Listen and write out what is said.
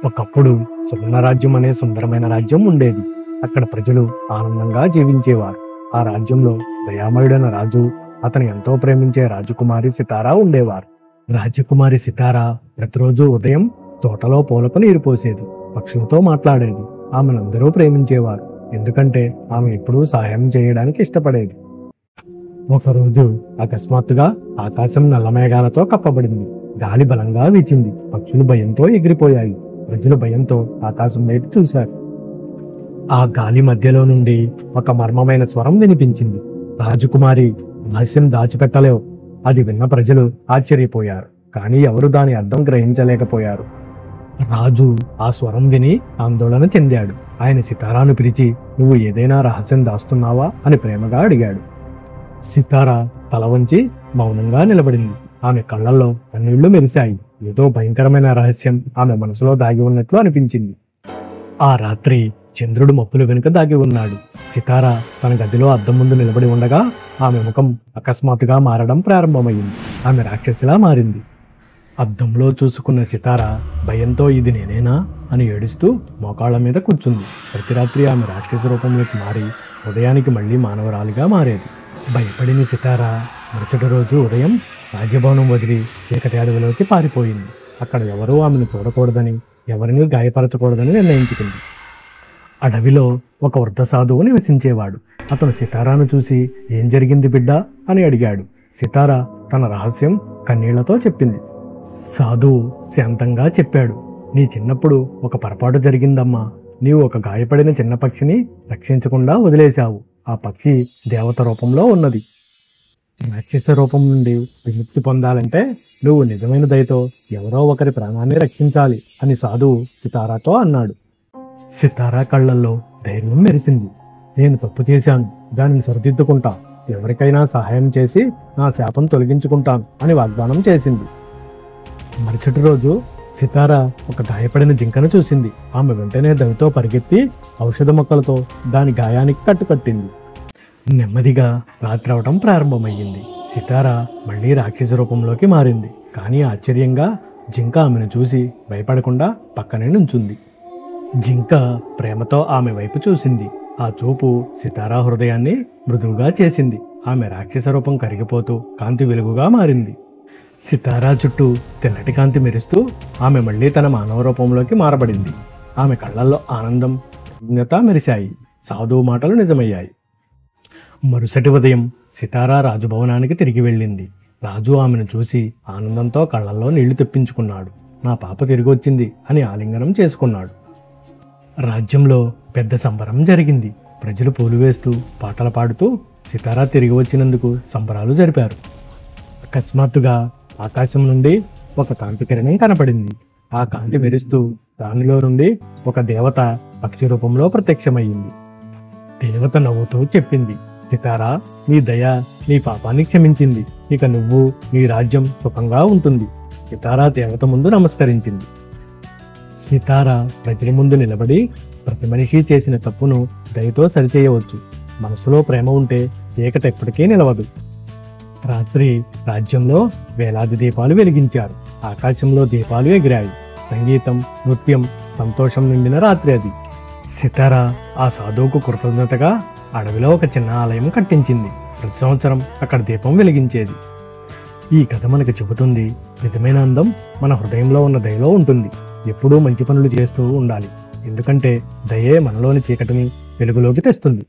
ఒకప్పుడు సువర్ణరాజ్యం అనే సుందరమైన రాజ్యం ఉండేది. అక్కడ ప్రజలు ఆనందంగా జీవించేవారు. ఆ రాజ్యంలో దయామయుడైన రాజు, అతను ఎంతో ప్రేమించే రాజకుమారి సితారా ఉండేవారు. రాజకుమారి సితారా ప్రతిరోజు ఉదయం తోటలో పూలకు నీరు పోసేది, పక్షులతో మాట్లాడేది. ఆమెనందరూ ప్రేమించేవారు, ఎందుకంటే ఆమె ఎప్పుడూ సహాయం చేయడానికి ఇష్టపడేది. ఒకరోజు అకస్మాత్తుగా ఆకాశం నల్ల మేఘాలతో కప్పబడింది. గాలి బలంగా వీచింది. పక్షులు భయంతో ఎగిరిపోయాయి. ప్రజలు భయంతో ఆకాశం వైపు చూశారు. ఆ గాలి మధ్యలో నుండి ఒక మర్మమైన స్వరం వినిపించింది. రాజకుమారి, రహస్యం దాచిపెట్టలేవు. అది విన్న ప్రజలు ఆశ్చర్యపోయారు, కానీ ఎవరు దాని అర్థం గ్రహించలేకపోయారు. రాజు ఆ స్వరం విని ఆందోళన చెందాడు. ఆయన సితారాను పిలిచి, నువ్వు ఏదైనా రహస్యం దాస్తున్నావా అని ప్రేమగా అడిగాడు. సితారా తల వంచి మౌనంగా నిలబడింది. ఆమె కళ్ళల్లో కన్నీళ్లు మెరిశాయి. ఏదో భయంకరమైన రహస్యం ఆమె మనసులో దాగి ఉన్నట్లు అనిపించింది. ఆ రాత్రి చంద్రుడు మప్పుల వెనుక దాగి ఉన్నాడు. సితారా తన గదిలో అద్దం ముందు నిలబడి ఉండగా ఆమె ముఖం అకస్మాత్తుగా మారడం ప్రారంభమైంది. ఆమె రాక్షసిలా మారింది. అద్దంలో చూసుకున్న సితారా భయంతో ఇది నేనేనా అని ఏడుస్తూ మోకాళ్ల మీద కూర్చుంది. ప్రతి రాత్రి ఆమె రాక్షస రూపంలోకి మారి ఉదయానికి మళ్లీ మానవరాలిగా మారేది. భయపడిన సితారా మరుసటి రోజు ఉదయం రాజభవనం వదిలి చీకటి అడవిలోకి పారిపోయింది. అక్కడ ఎవరూ ఆమెను చూడకూడదని, ఎవరిని గాయపరచకూడదని నిర్ణయించుకుంది. అడవిలో ఒక వృద్ధ సాధువు నివసించేవాడు. అతను సితారాను చూసి, ఏం జరిగింది బిడ్డా అని అడిగాడు. సితారా తన రహస్యం కన్నీళ్లతో చెప్పింది. సాధువు శాంతంగా చెప్పాడు, నీ చిన్నప్పుడు ఒక పొరపాటు జరిగిందమ్మా. నీవు ఒక గాయపడిన చిన్న పక్షిని రక్షించకుండా వదిలేశావు. ఆ పక్షి దేవత రూపంలో ఉన్నది. రాక్షస రూపం నుండి విముక్తి పొందాలంటే నువ్వు నిజమైన దయతో ఎవరో ఒకరి ప్రాణాన్ని రక్షించాలి అని సాధువు సితారాతో అన్నాడు. సితారా కళ్ళల్లో ధైర్యం మెరిసింది. నేను తప్పు చేశాను, దానిని సరిదిద్దుకుంటా. ఎవరికైనా సహాయం చేసి నా శాపం తొలగించుకుంటాను అని వాగ్దానం చేసింది. మరుసటి రోజు సితారా ఒక గాయపడిన జింకను చూసింది. ఆమె వెంటనే దానితో పరిగెత్తి ఔషధ మొక్కలతో దాని గాయానికి కట్టుకట్టింది. నెమ్మదిగా రాత్రి అవటం ప్రారంభమయ్యింది. సితారా మళ్లీ రాక్షస రూపంలోకి మారింది. కానీ ఆశ్చర్యంగా జింక ఆమెను చూసి భయపడకుండా పక్కనే నుంచుంది. జింక ప్రేమతో ఆమె వైపు చూసింది. ఆ చూపు సితారా హృదయాన్ని మృదువుగా చేసింది. ఆమె రాక్షస రూపం కరిగిపోతూ కాంతి వెలుగుగా మారింది. సితారా చుట్టూ తెల్లటి కాంతి మెరుస్తూ ఆమె మళ్లీ తన మానవ రూపంలోకి మారబడింది. ఆమె కళ్ళల్లో ఆనందం, కృతజ్ఞత మెరిశాయి. సాధువు మాటలు నిజమయ్యాయి. మరుసటి ఉదయం సితారా రాజభవనానికి తిరిగి వెళ్ళింది. రాజు ఆమెను చూసి ఆనందంతో కళ్ళల్లో నీళ్లు తెప్పించుకున్నాడు. నా పాప తిరిగి వచ్చింది అని ఆలింగనం చేసుకున్నాడు. రాజ్యంలో పెద్ద సంబరం జరిగింది. ప్రజలు పూలు వేస్తూ పాటలు పాడుతూ సితారా తిరిగి వచ్చినందుకు సంబరాలు జరిపారు. అకస్మాత్తుగా ఆకాశం నుండి ఒక కాంతి కిరణం కనపడింది. ఆ కాంతి మెరుస్తూ దానిలో నుండి ఒక దేవత పక్షి రూపంలో ప్రత్యక్షమయ్యింది. దేవత నవ్వుతూ చెప్పింది, సితారా, నీ దయ నీ పాపాన్ని క్షమించింది. ఇక నువ్వు, నీ రాజ్యం సుఖంగా ఉంటుంది. సితారా దేవత ముందు నమస్కరించింది. సితారా ప్రజల ముందు నిలబడి, ప్రతి మనిషి చేసిన తప్పును దయతో సరిచేయవచ్చు. మనసులో ప్రేమ ఉంటే చీకటి ఎప్పటికీ నిలవదు. రాత్రి రాజ్యంలో వేలాది దీపాలు వెలిగించారు. ఆకాశంలో దీపాలు ఎగిరాయి. సంగీతం, నృత్యం, సంతోషం నిండిన రాత్రి అది. సితారా ఆ సాధువుకు కృతజ్ఞతగా అడవిలో ఒక చిన్న ఆలయం కట్టించింది. ప్రతి సంవత్సరం అక్కడ దీపం వెలిగించేది. ఈ కథ మనకు చెబుతుంది, నిజమైన అందం మన హృదయంలో ఉన్న దయలో ఉంటుంది. ఎప్పుడూ మంచి పనులు చేస్తూ ఉండాలి, ఎందుకంటే దయే మనలోని చీకటిని వెలుగులోకి తెస్తుంది.